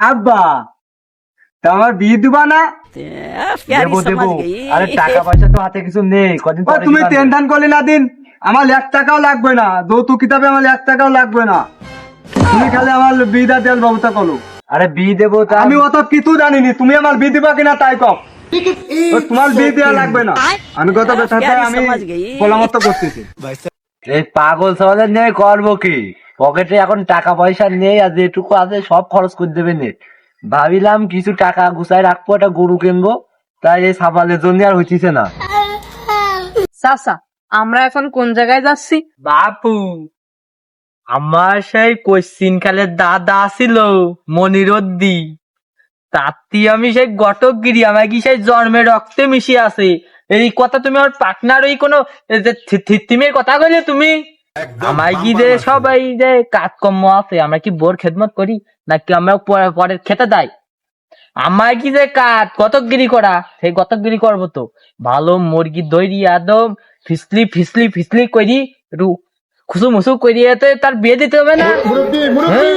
আব্বা তা আমার বিয়ে দিবা না? দেবো দেবো। আরে টাকা পয়সা তো হাতে কিছু নেই, কদিন ও, পরে তুমি দিবা। টেনশন করলে না দিন, আমার 1 টাকাও লাগবে না, যৌতুক কিতাবে আমার 1 টাকাও লাগবে না, তুমি খালি আমার বিয়েটা দেওয়ার ব্যবস্থা করো। আরে বিয়ে দেবো তা আমি অত কিছু জানিনি, তুমি আমার বিয়ে দিবা কিনা তাই কও। ও, তোমার বিয়ে দেওয়া লাগবে না, আমি কত কথাতে আমি পরামর্শ করতেছি। এই পাগল সমাজের নিয়ে করবো কি? পকেটে এখন টাকা পয়সা নেই, আর যেটুকু আছে সব খরচ করে দেবে নে। ভাবিলাম কিছু টাকা গুছাই রাখবো, একটা গরু কিনবো, তাই এই সাবালের জন্য আর হইতেছে না। চাচা, আমরা এখন কোন জায়গায় যাচ্ছি? বাপু, আমার সেই কোশ্চিন কালের দাদা ছিল মনিরদ্দি, তাতে আমি সেই গটকগিরি, আমার কি সেই জন্মের রক্তে মিশে আছে। এই কথা তুমি আমার পার্টনার ওই কোনো থিমের কথা কইলে তুমি আমার কি যে সবাই যে কাজকর্ম আছে, আমরা কি বোর খেদমত করি নাকি আমরা পরে খেতে দেয়? আমার কি যে কাজ গতকগিরি করা, সেই গতকগিরি করবো তো। ভালো মুরগি দইরি একদম ফিসলি ফিসলি ফিসলি করি, একটু খুসু মুসু করিয়ে তো তার বিয়ে দিতে হবে না? হ্যাঁ?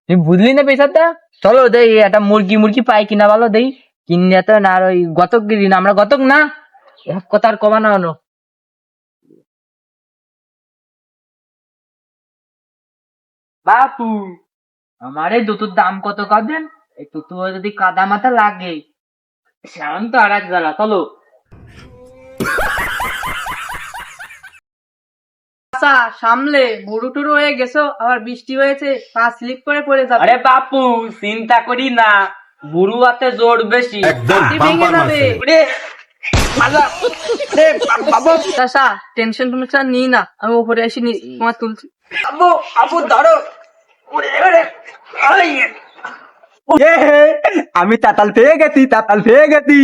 তুই বুঝলি না পেশাটা? চলো দেই একটা মুরগি মুরগি পাই কিনা ভালো দেই, কিনে তো না। আর ওই গতকগিরি না, আমরা গতক না, এক কথা আর কমা না হলো। বাপু, আমার এই দুটোর দাম কত কাঁদেন? এই দুটো যদি কাদা মাথা লাগে সেমন তো আর এক জ্বালা। চলো। চাচা, সামলে, বুড়ো টুরু হয়ে গেছো, আবার বৃষ্টি হয়েছে, পা স্লিপ করে পড়ে যাবে। আরে বাপু, চিন্তা করি না, বুড়ু হাতে জোর বেশি। হাতি ভেঙে যাবে। ওরে, মাজা, ওরে বাবু, চাচা, টেনশন টেনশন নিই না, আমি উপরে এসে তোমার তুলছি। আবু আবু ধরো। ওরে ওরে, আই, এ, আমি তাতাল পেয়ে গেছি, তাতাল পেয়ে গেছি,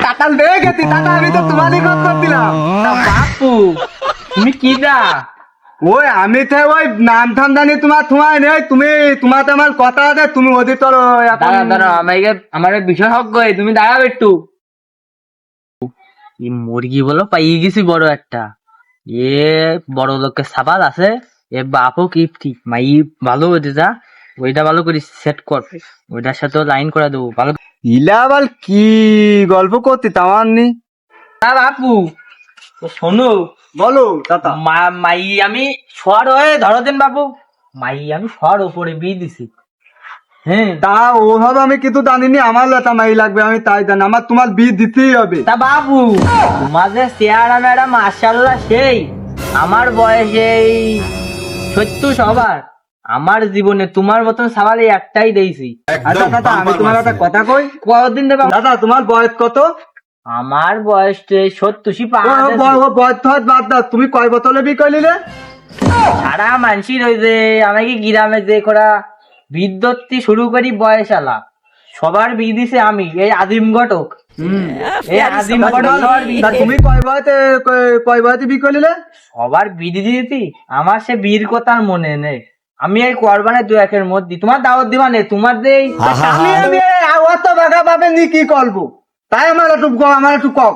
তাতাল পেয়ে গেছি, তাতা আমি তো তোমারই কথা করছিলাম। তা বাপু, তুমি কি দা? ওই আমি তো ওই নাম ঠাম জানি তোমার তোমায় নেই, তুমি তোমার তো আমার কথা আছে, তুমি ওদের তোর এখন দাঁড়া দাঁড়া, আমাকে আমার বিষয় হক গো, তুমি দাঁড়াবে একটু। এই মুরগি বলো পাইয়ে গেছি বড় একটা, এ বড় লোকের সাবাল আছে, এ বাপও কিপ্টি মাই ভালো হতে যা, ওইটা ভালো করে সেট কর, ওইটার সাথে লাইন করে দেবো ভালো। ইলা আবার কি গল্প করতে তামার নি? না বাপু, তো শোনো, বলো তাতা। মাই আমি সর হয়ে ধরো দেন বাপু, মাই আমি সর ওপরে বিয়ে দিছি। হ্যাঁ তা ওভাবে আমি কিন্তু জানিনি আমার লেতা মাই লাগবে, আমি তাই জানি, আমার তোমার বিয়ে দিতেই হবে। তা বাবু, তোমার যে চেহারা ম্যাডাম মাশাআল্লাহ সেই, আমার বয়সে এই 70 সবার, আমার জীবনে তোমার মতন সাবালে একটাই দিয়েছি। আচ্ছা দাদা, আমি তোমার একটা কথা কই। কতদিন দেবা? দাদা তোমার বয়স কত? আমার বয়স 70 বয়স তো বাদ দাও, তুমি কয় বোতলে বিয়ে করলিলে? সারা মানসি রয়েছে, আমাকে গ্রামে যে করা বিদ্যুৎ শুরু করি বয়স আলা সবার বিয়ে দিছে আমি, এই আদিম ঘটক। এই আদিম ঘটক সবার বিয়ে তা দিছে। তুমি কয় বয়সে বিয়ে করলিলে? সবার বিধি দিতি, আমার সে বীর কথা আর মনে নেই। আমি এই কোরবানের 2-1 মধ্যে তোমার দাওয়াত দিবা নেই, তোমার যে আমি অত বাঘা পাবে নি কি করবো, তাই আমার একটু কম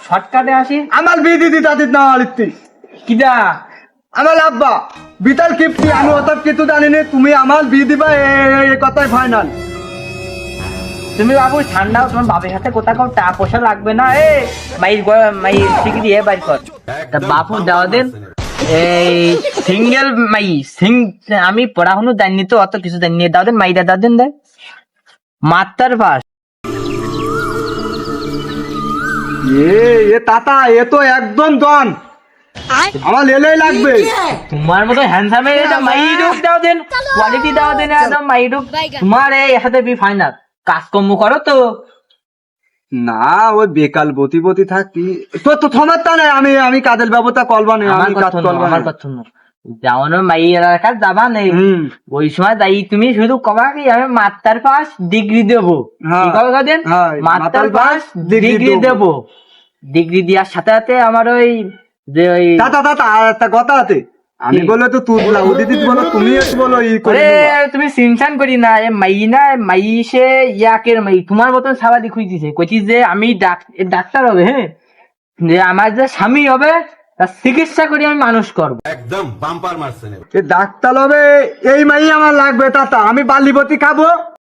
শর্টকাটে আসি। আমার বিয়ে দিদি তাদের না লিখতি কিদা আমার আব্বা বিতাল কিপ্তি, আমি অত কিছু জানিনি, তুমি আমার বিয়ে দিবা এই কথাই ফাইনাল। তুমি বাবু ঠান্ডাও, তোমার বাপের হাতে কোথা কাউ টাকা পয়সা লাগবে না। এ মাই ঠিক দিয়ে বাইর কর। তা বাপু দেওয়া দেন এই সিঙ্গেল আমি পড়াশুনো জানি তো, অত কিছু জানি দাও দেন, মাইটা দাও দেন, দেয় মাত্রার পাস। এ তাতা, এ তো একদম ডন, আমার লেলেই লাগবে। তোমার মতো হ্যান্ডসামের এটা মাইরুক দাও দেন, কোয়ালিটি দাও দেন একদম মাইরুক। তোমার এই সাথে বি ফাইনাল কাজকর্ম করো তো। না ওই বেকাল বতি থাকি তো তো থমার তা নাই, আমি কাজের ব্যবস্থা করবো না, আমার আমি কাজ কথা করবো আমার না। কথা যাওয়ানো মাইয়ের কাজ যাবা নেই, ওই সময় যাই তুমি শুধু কবা কি আমি মাত্রার পাস ডিগ্রি দেবো, হ্যাঁ, কি কথা দেন, হ্যাঁ, মাত্রার মাত্রার পাস পাস ডিগ্রি ডিগ্রি দেবো। ডিগ্রি দেওয়ার সাথে সাথে আমার ওই যে ওই তাতা আর একটা কথা আছে, আমি কি? বলে তো তুই বলা উদিত বলো, তুমি একটু বলো ই করে ওরে নেবা। তুমি সিনসান করি না, এ মাই না মাই সে ইয়াকের মাই তোমার মতন সাবাদি খুঁজতেছে, কইছি যে আমি ডাক্তার হবে, হ্যাঁ, যে আমার যে স্বামী হবে তার চিকিৎসা করে আমি মানুষ করবো। একদম বাম্পার মারছেন। ডাক্তার হবে এই মাই আমার লাগবে তাতা, আমি বালিপতি খাবো।